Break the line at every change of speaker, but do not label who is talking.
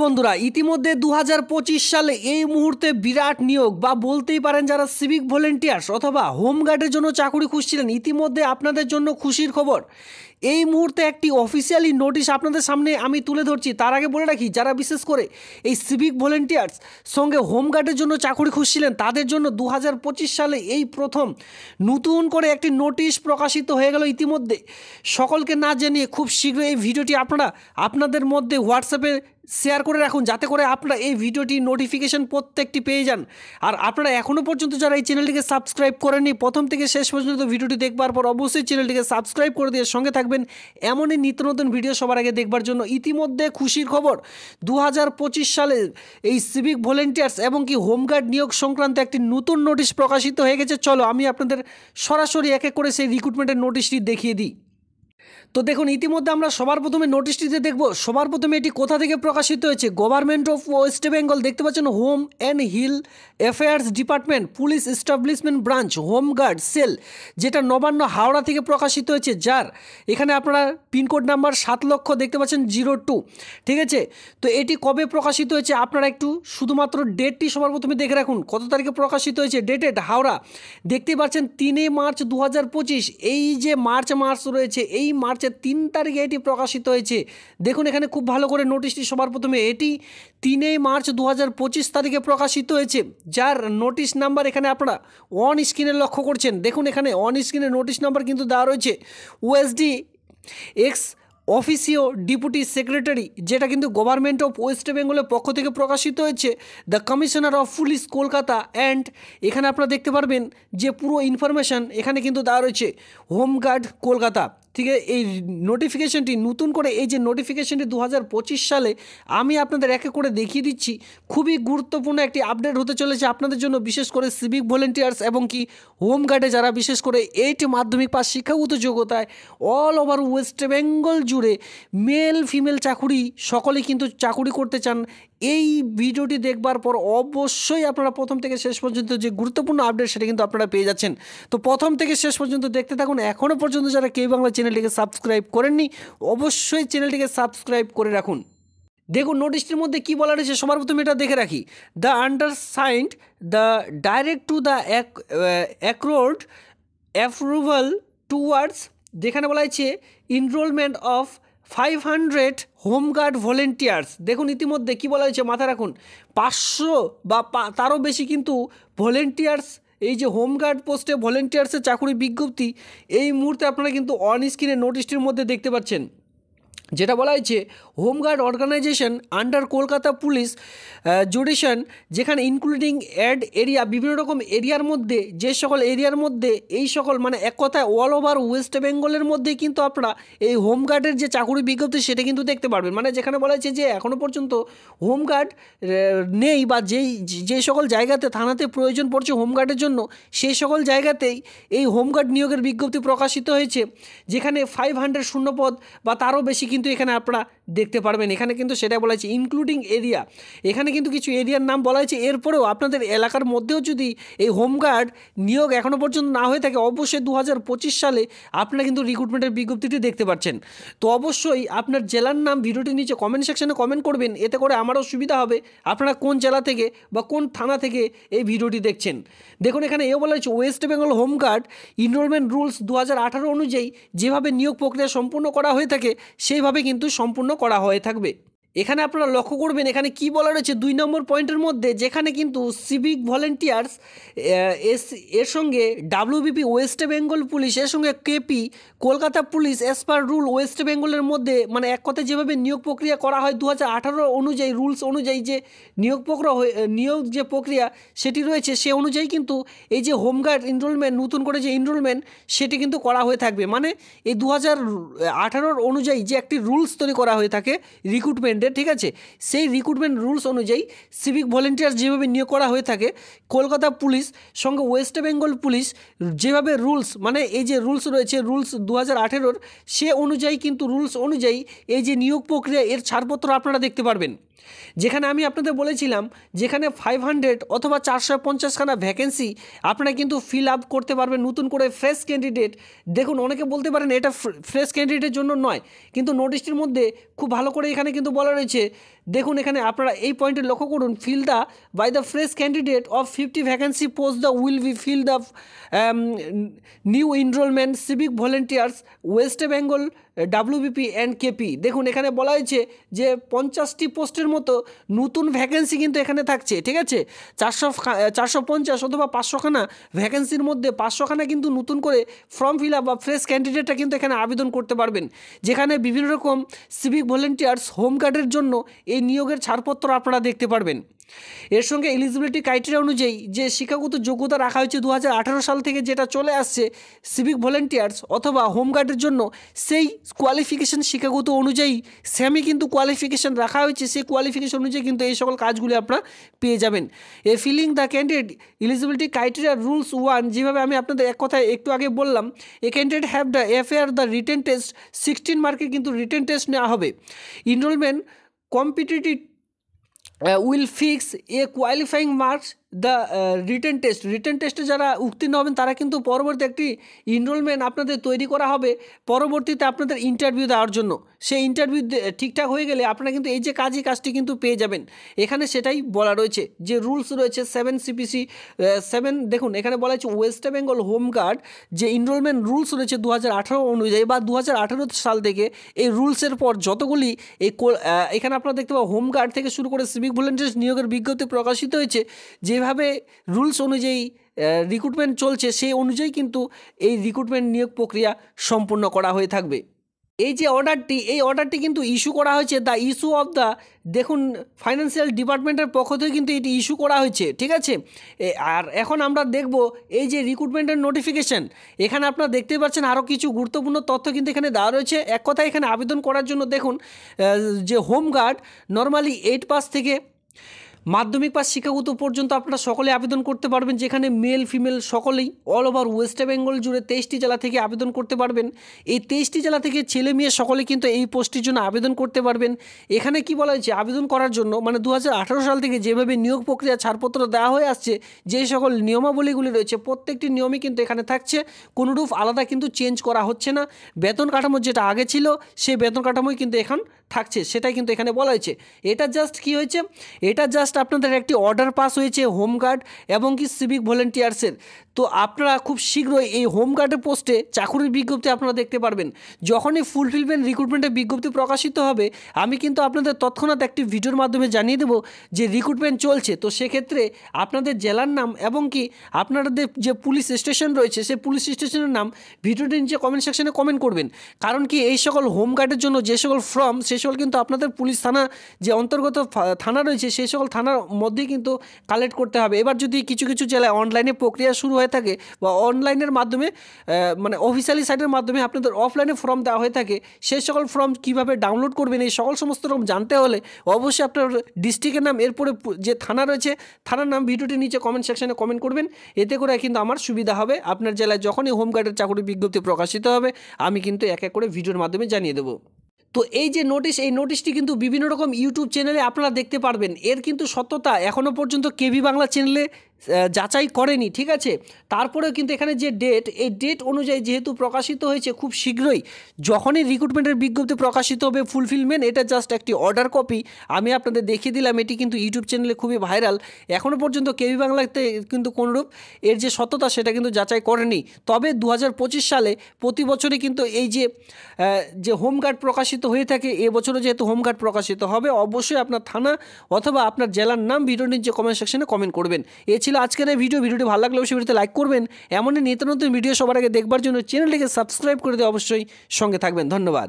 বন্ধুরা ইতিমধ্যে 2025 সালে এই মুহূর্তে বিরাট নিয়োগ বা বলতেই পারেন যারা সিভিক ভলেন্টিয়ার্স অথবা হোমগার্ডের জন্য চাকরি খুঁজছিলেন ইতিমধ্যে আপনাদের জন্য খুশির খবর। এই মুহূর্তে একটি অফিসিয়ালি নোটিশ আপনাদের সামনে আমি তুলে ধরছি। তার আগে বলে রাখি, যারা বিশেষ করে এই সিভিক ভলেন্টিয়ার্স সঙ্গে হোমগার্ডের জন্য চাকরি খুঁজছিলেন তাদের জন্য 2025 সালে এই প্রথম নতুন করে একটি নোটিশ প্রকাশিত হয়ে গেল। ইতিমধ্যে সকলকে না জানিয়ে খুব শীঘ্রই এই ভিডিওটি আপনারা আপনাদের মধ্যে হোয়াটসঅ্যাপে শেয়ার করে রাখুন, যাতে করে আপনারা এই ভিডিওটি নোটিফিকেশন প্রত্যেকটি পেয়ে যান। আর আপনারা এখনও পর্যন্ত যারা এই চ্যানেলটিকে সাবস্ক্রাইব করেননি, প্রথম থেকে শেষ পর্যন্ত ভিডিওটি দেখবার পর অবশ্যই চ্যানেলটিকে সাবস্ক্রাইব করে দিয়ে সঙ্গে থাকবেন এমনই নিত্য নতুন ভিডিও সবার আগে দেখবার জন্য। ইতিমধ্যে খুশির খবর, 2025 সালে এই সিভিক ভলেন্টিয়ার্স এবং কি হোমগার্ড নিয়োগ সংক্রান্ত একটি নতুন নোটিশ প্রকাশিত হয়ে গেছে। চলো আমি আপনাদের সরাসরি এক এক করে সেই রিক্রুটমেন্টের নোটিশটি দেখিয়ে দিই। তো দেখুন, ইতিমধ্যে আমরা সবার প্রথমে নোটিশটিতে দেখব। সবার প্রথমে এটি কোথা থেকে প্রকাশিত হয়েছে? গভর্নমেন্ট অফ ওয়েস্ট বেঙ্গল, দেখতে পাচ্ছেন home and hill affairs department, police establishment branch, home guard cell, যেটা নবান্ন হাওড়া থেকে প্রকাশিত হয়েছে। যার এখানে আপনারা পিনকোড নাম্বার 7,00,000 দেখতে পাচ্ছেন 02, ঠিক আছে। তো এটি কবে প্রকাশিত হয়েছে আপনারা একটু শুধুমাত্র ডেটটি সবার প্রথমে দেখে রাখুন। কত তারিখে প্রকাশিত হয়েছে? ডেটেড হাওড়া, দেখতে পাচ্ছেন 3 মার্চ 2025। এই যে মার্চ মাস রয়েছে, এই মার্চের 3 তারিখে এটি প্রকাশিত হয়েছে। দেখুন এখানে খুব ভালো করে নোটিশটি সবার প্রথমে, এটি 3 মার্চ 2025 তারিখে প্রকাশিত হয়েছে। যার নোটিশ নাম্বার এখানে আপনারা অন স্ক্রিনে লক্ষ্য করছেন। দেখুন এখানে অন স্ক্রিনে নোটিশ নাম্বার কিন্তু দেওয়া রয়েছে। OSD x officio deputy secretary, যেটা কিন্তু গভর্নমেন্ট অফ ওয়েস্ট বেঙ্গলের পক্ষ থেকে প্রকাশিত হয়েছে। The commissioner of police Kolkata and, এখানে আপনারা দেখতে পারবেন যে পুরো ইনফরমেশান এখানে কিন্তু দেওয়া রয়েছে হোমগার্ড কলকাতা। ঠিক আছে, এই নোটিফিকেশনটি নতুন করে, এই যে নোটিফিকেশনটি 2025 সালে আমি আপনাদের এক এক করে দেখিয়ে দিচ্ছি। খুবই গুরুত্বপূর্ণ একটি আপডেট হতে চলেছে আপনাদের জন্য, বিশেষ করে সিভিক ভলেন্টিয়ার্স এবং কি হোমগার্ডে যারা বিশেষ করে 8 মাধ্যমিক পাস শিক্ষাগত যোগ্যতায় অল ওভার ওয়েস্ট বেঙ্গল জুড়ে মেল ফিমেল চাকুরি সকলেই কিন্তু চাকুরি করতে চান। এই ভিডিওটি দেখবার পর অবশ্যই আপনারা প্রথম থেকে শেষ পর্যন্ত যে গুরুত্বপূর্ণ আপডেট সেটা কিন্তু আপনারা পেয়ে যাচ্ছেন। তো প্রথম থেকে শেষ পর্যন্ত দেখতে থাকুন। এখনও পর্যন্ত যারা কেউ বাংলা চ্যানেলটিকে সাবস্ক্রাইব করেননি অবশ্যই চ্যানেলটিকে সাবস্ক্রাইব করে রাখুন। দেখুন নোটিশটির মধ্যে কী বলা রয়েছে, সবার প্রথমে এটা দেখে রাখি। The undersigned the direct to the অ্যাক্রোড approval towards, যেখানে বলা হয়েছে এনরোলমেন্ট অফ 500 হোমগার্ড ভলেন্টিয়ার্স। দেখুন ইতিমধ্যে কী বলা হয়েছে, মাথায় রাখুন 500 বা তারও বেশি কিন্তু ভলেন্টিয়ার্স, এই যে হোমগার্ড পোস্টে ভলেন্টিয়ার্সের চাকরি বিজ্ঞপ্তি এই মুহূর্তে আপনারা কিন্তু অন স্ক্রিনে নোটিশটির মধ্যে দেখতে পাচ্ছেন। যেটা বলা হয়েছে home guard organisation under Kolkata police jurisdiction, যেখানে ইনক্লুডিং অ্যাড এরিয়া, বিভিন্ন রকম এরিয়ার মধ্যে, যে সকল এরিয়ার মধ্যে এই সকল মানে এক কথায় অল ওভার ওয়েস্ট বেঙ্গলের মধ্যেই কিন্তু আপনারা এই হোমগার্ডের যে চাকরি বিজ্ঞপ্তি সেটা কিন্তু দেখতে পারবেন। মানে যেখানে বলা হয়েছে যে এখনও পর্যন্ত হোমগার্ড নেই বা যে সকল জায়গাতে থানাতে প্রয়োজন পড়ছে হোমগার্ডের জন্য সেই সকল জায়গাতেই এই হোমগার্ড নিয়োগের বিজ্ঞপ্তি প্রকাশিত হয়েছে। যেখানে 500 শূন্যপদ বা তারও বেশি কিন্তু এখানে আপনারা দেখতে পারবেন। এখানে কিন্তু সেটা বলা হয়েছে ইনক্লুডিং এরিয়া, এখানে কিন্তু কিছু এরিয়ার নাম বলা হয়েছে। এরপরেও আপনাদের এলাকার মধ্যেও যদি এই হোমগার্ড নিয়োগ এখনও পর্যন্ত না হয়ে থাকে অবশ্যই 2025 সালে আপনারা কিন্তু রিক্রুটমেন্টের বিজ্ঞপ্তিটি দেখতে পাচ্ছেন। তো অবশ্যই আপনার জেলার নাম ভিডিওটির নিচে কমেন্ট সেকশনে কমেন্ট করবেন, এতে করে আমারও সুবিধা হবে আপনারা কোন জেলা থেকে বা কোন থানা থেকে এই ভিডিওটি দেখছেন। দেখুন এখানে এও বলা হয়েছে West Bengal home guard enrolment rules 2018 অনুযায়ী যেভাবে নিয়োগ প্রক্রিয়া সম্পূর্ণ করা হয়ে থাকে সেইভাবে কিন্তু সম্পূর্ণ করা হয়ে থাকবে। এখানে আপনারা লক্ষ্য করবেন এখানে কি বলা রয়েছে 2 নম্বর পয়েন্টের মধ্যে, যেখানে কিন্তু সিভিক ভলেন্টিয়ার্স এর সঙ্গে ডাব্লিউবিপি ওয়েস্ট বেঙ্গল পুলিশ, এর সঙ্গে KP Kolkata police as per rule West বেঙ্গলের মধ্যে, মানে এক কথায় যেভাবে নিয়োগ প্রক্রিয়া করা হয় 2018 অনুযায়ী রুলস অনুযায়ী যে নিয়োগ যে প্রক্রিয়া সেটি রয়েছে সে অনুযায়ী কিন্তু এই যে হোমগার্ড এনরোলমেন্ট নতুন করে যে এনরোলমেন্ট সেটি কিন্তু করা হয়ে থাকবে। মানে এই 2018 অনুযায়ী যে একটি রুলস তৈরি করা হয়ে থাকে রিক্রুটমেন্টের, ঠিক আছে, সেই রিক্রুটমেন্ট রুলস অনুযায়ী সিভিক ভলেন্টিয়ার্স যেভাবে নিয়োগ করা হয়ে থাকে কলকাতা পুলিশ সঙ্গে ওয়েস্ট বেঙ্গল পুলিশ যেভাবে রুলস, মানে এই যে রুলস রয়েছে রুলস 2018 সে অনুযায়ী কিন্তু রুলস অনুযায়ী এই যে নিয়োগ প্রক্রিয়া এর ছাড়পত্র আপনারা দেখতে পারবেন। যেখানে আমি আপনাদের বলেছিলাম যেখানে 500 অথবা 450খানা ভ্যাকেন্সি আপনারা কিন্তু ফিল আপ করতে পারবেন নতুন করে ফ্রেশ ক্যান্ডিডেট। দেখুন অনেকে বলতে পারেন এটা ফ্রেশ ক্যান্ডিডেটের জন্য নয়, কিন্তু নোটিশটির মধ্যে খুব ভালো করে এখানে কিন্তু বলা বলা রয়েছে দেখুন এখানে আপনারা এই পয়েন্টে লক্ষ্য করুন, fill the by the fresh candidate of 50 vacancy post the will be fill the new enrolment civic volunteers West Bengal WBP and KP। দেখুন এখানে বলা হয়েছে যে 50টি পোস্টের মতো নতুন ভ্যাকেন্সি কিন্তু এখানে থাকছে, ঠিক আছে। 450 অথবা 500খানা ভ্যাকেন্সির মধ্যে 500খানা কিন্তু নতুন করে ফর্ম ফিল আপ বা ফ্রেশ ক্যান্ডিডেটরা কিন্তু এখানে আবেদন করতে পারবেন, যেখানে বিভিন্ন রকম সিভিক ভলেন্টিয়ার্স হোমগার্ডের জন্য এই নিয়োগের ছাড়পত্র আপনারা দেখতে পারবেন। এর সঙ্গে এলিজিবিলিটি ক্রাইটেরিয়া অনুযায়ী যে শিক্ষাগত যোগ্যতা রাখা হয়েছে 2018 সাল থেকে যেটা চলে আসছে সিভিক ভলেন্টিয়ার্স অথবা হোমগার্ডের জন্য, সেই কোয়ালিফিকেশান শিক্ষাগত অনুযায়ী সেমি কিন্তু কোয়ালিফিকেশান রাখা হয়েছে, সেই কোয়ালিফিকেশান অনুযায়ী কিন্তু এই সকল কাজগুলি আপনারা পেয়ে যাবেন। A filling the candidate eligibility criteria rules 1, যেভাবে আমি আপনাদের এক কথায় একটু আগে বললাম, a candidate have the appear the written test 16 মার্কের কিন্তু রিটেন টেস্ট নেওয়া হবে। Enrolment competitive will fix a qualifying marks the written টেস্টে যারা উত্তীর্ণ হবেন তারা কিন্তু পরবর্তী একটি ইনরোলমেন্ট আপনাদের তৈরি করা হবে পরবর্তীতে আপনাদের ইন্টারভিউ দেওয়ার জন্য। সেই ইন্টারভিউ ঠিকঠাক হয়ে গেলে আপনারা কিন্তু এই যে কাজটি কিন্তু পেয়ে যাবেন। এখানে সেটাই বলা রয়েছে যে রুলস রয়েছে 7 CPC 7। দেখুন এখানে বলা হয়েছে ওয়েস্ট বেঙ্গল হোমগার্ড যে ইনরোলমেন্ট রুলস রয়েছে 2018 অনুযায়ী বা 2018 সাল থেকে এই রুলসের পর যতগুলি এখানে আপনারা দেখতে পাবেন হোমগার্ড থেকে শুরু করে সিভিক ভলেন্টিয়ার্স নিয়োগের বিজ্ঞপ্তি প্রকাশিত হয়েছে, যেভাবে রুলস অনুযায়ী রিক্রুটমেন্ট চলছে সেই অনুযায়ী কিন্তু এই রিক্রুটমেন্ট নিয়োগ প্রক্রিয়া সম্পূর্ণ করা হয়ে থাকবে। এই যে অর্ডারটি কিন্তু ইস্যু করা হয়েছে দ্য ইস্যু অফ দ্য, দেখুন ফাইন্যান্সিয়াল ডিপার্টমেন্টের পক্ষ থেকে কিন্তু এটি ইস্যু করা হয়েছে, ঠিক আছে। আর এখন আমরা দেখব এই যে রিক্রুটমেন্টের নোটিফিকেশান, এখানে আপনারা দেখতে পাচ্ছেন আরও কিছু গুরুত্বপূর্ণ তথ্য কিন্তু এখানে দেওয়া রয়েছে। এক কথায় এখানে আবেদন করার জন্য দেখুন যে হোমগার্ড নর্মালি 8 পাস থেকে মাধ্যমিক পাস শিক্ষাগত পর্যন্ত আপনারা সকলে আবেদন করতে পারবেন, যেখানে মেল ফিমেল সকলেই অল ওভার ওয়েস্ট বেঙ্গল জুড়ে 23টি জেলা থেকে আবেদন করতে পারবেন। এই 23টি জেলা থেকে ছেলে মেয়ে সকলে কিন্তু এই পোস্টের জন্য আবেদন করতে পারবেন। এখানে কি বলা হয়েছে আবেদন করার জন্য, মানে 2018 সাল থেকে যেভাবে নিয়োগ প্রক্রিয়া ছাড়পত্র দেওয়া হয়ে আসছে, যে সকল নিয়মাবলীগুলি রয়েছে প্রত্যেকটি নিয়মই কিন্তু এখানে থাকছে, কোনোরূপ আলাদা কিন্তু চেঞ্জ করা হচ্ছে না। বেতন কাঠামো যেটা আগে ছিল সেই বেতন কাঠামোই কিন্তু এখন থাকছে, সেটাই কিন্তু এখানে বলা হয়েছে। এটা জাস্ট কি হয়েছে, এটা জাস্ট আপনাদের একটি অর্ডার পাস হয়েছে হোমগার্ড এবং কি সিভিক ভলেন্টিয়ার্সের। তো আপনারা খুব শীঘ্রই এই হোমগার্ডের পোস্টে চাকুরির বিজ্ঞপ্তি আপনারা দেখতে পারবেন। যখনই ফুলফিলমেন্ট রিক্রুটমেন্টের বিজ্ঞপ্তি প্রকাশিত হবে আমি কিন্তু আপনাদের তৎক্ষণাৎ একটি ভিডিওর মাধ্যমে জানিয়ে দেবো যে রিক্রুটমেন্ট চলছে। তো সেক্ষেত্রে আপনাদের জেলার নাম এবং কি আপনাদের যে পুলিশ স্টেশন রয়েছে সেই পুলিশ স্টেশনের নাম ভিডিওটির নিচে কমেন্ট সেকশনে কমেন্ট করবেন। কারণ কি এই সকল হোমগার্ডের জন্য যে সকল ফর্ম সেই সকল কিন্তু আপনাদের পুলিশ থানা যে অন্তর্গত থানা রয়েছে সেই সকল থানার মধ্যেই কিন্তু কালেক্ট করতে হবে। এবার যদি কিছু কিছু জেলায় অনলাইনে প্রক্রিয়া শুরু হয়ে থাকে বা অনলাইনের মাধ্যমে মানে অফিসিয়ালি সাইটের মাধ্যমে আপনাদের অফলাইনে ফর্ম দেওয়া হয়ে থাকে, সেই সকল ফর্ম কীভাবে ডাউনলোড করবেন এই সকল সমস্ত রকম জানতে হলে অবশ্যই আপনার ডিস্ট্রিক্টের নাম এরপরে যে থানা রয়েছে থানার নাম ভিডিওটির নিচে কমেন্ট সেকশনে কমেন্ট করবেন। এতে করে কিন্তু আমার সুবিধা হবে, আপনার জেলায় যখনই হোমগার্ডের চাকরির বিজ্ঞপ্তি প্রকাশিত হবে আমি কিন্তু এক এক করে ভিডিওর মাধ্যমে জানিয়ে দেবো। তো এই যে এই নোটিশটি কিন্তু বিভিন্ন রকম ইউটিউব চ্যানেলে আপনারা দেখতে পারবেন। এর কিন্তু সত্যতা এখনও পর্যন্ত কেভি বাংলা চ্যানেলে যাচাই করেনি, ঠিক আছে। তারপরেও কিন্তু এখানে যে এই ডেট অনুযায়ী যেহেতু প্রকাশিত হয়েছে, খুব শীঘ্রই যখনই রিক্রুটমেন্টের বিজ্ঞপ্তি প্রকাশিত হবে ফুলফিলমেন্ট, এটা জাস্ট একটি অর্ডার কপি আমি আপনাদের দেখিয়ে দিলাম। এটি কিন্তু ইউটিউব চ্যানেলে খুবই ভাইরাল। এখনও পর্যন্ত কেভি বাংলাতে কিন্তু কোনোরূপ এর যে সত্যতা সেটা কিন্তু যাচাই করেনি। তবে 2025 সালে প্রতি বছরই কিন্তু এই যে হোমগার্ড প্রকাশিত হয়ে থাকে, এবছরও যেহেতু হোমগার্ড প্রকাশিত হবে অবশ্যই আপনার থানা অথবা আপনার জেলার নাম ভিডিওটির যে কমেন্ট সেকশনে কমেন্ট করবেন। ছিল আজকের এই ভিডিওটি ভালো লাগলে অবশ্যই ভিডিওতে লাইক করবেন। এমনই নিত্য নতুন ভিডিও সবার আগে দেখবার জন্য চ্যানেলটিকে সাবস্ক্রাইব করে দিয়ে অবশ্যই সঙ্গে থাকবেন। ধন্যবাদ।